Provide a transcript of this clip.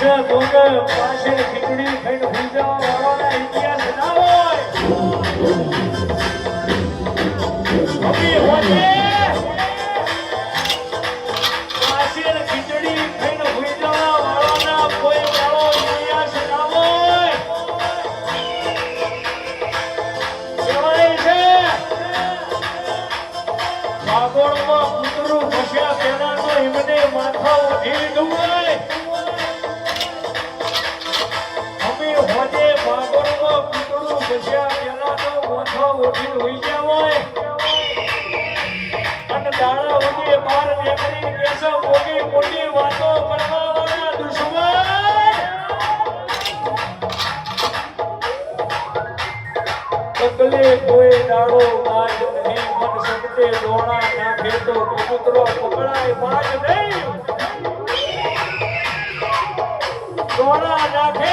પાછળ ખીચડી ખાઈને ભૂલ જવા વાળાના ઇતિહાસ ના હોય. પાછળ ખીચડી ખાઈને ભૂલ જવા વાળાના કોઈ વાળો ઇતિહાસ ના હોય. કહેવાય છે ભાગોળમાં કૂતરું ફસ્યા પેલા તો એમને માથા ઉઠી લીધું હોય. અને દાડા ઉગે બાર નીકળી કેસો મોટી મોટી વાતો કરવા વાળા દુશ્મન પગલે કોઈ દાડો બાજ નહીં મન સકતે દોણા નાખે તો કબૂતરો પકડાય બાજ નહીં દોણા નાખે